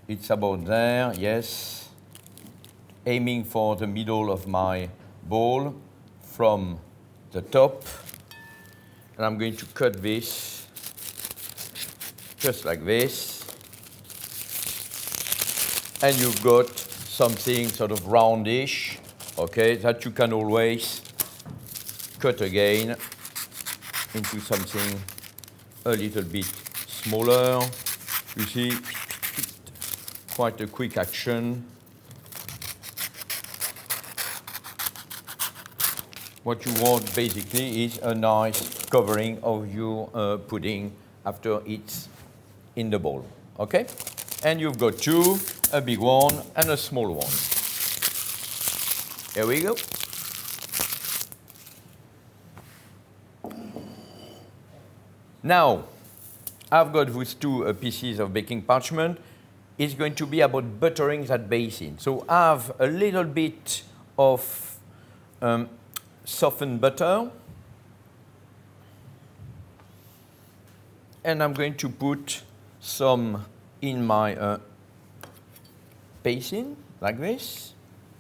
It's about there, yes. Aiming for the middle of my bowl from the top. And I'm going to cut this just like this. And you've got something sort of roundish, okay, that you can always cut again into something a little bit smaller. You see, quite a quick action. What you want basically is a nice covering of your pudding after it's in the bowl, okay? And you've got two, a big one and a small one. Here we go. Now, I've got those two pieces of baking parchment. It's going to be about buttering that basin. So I have a little bit of softened butter. And I'm going to put some in my basin, like this.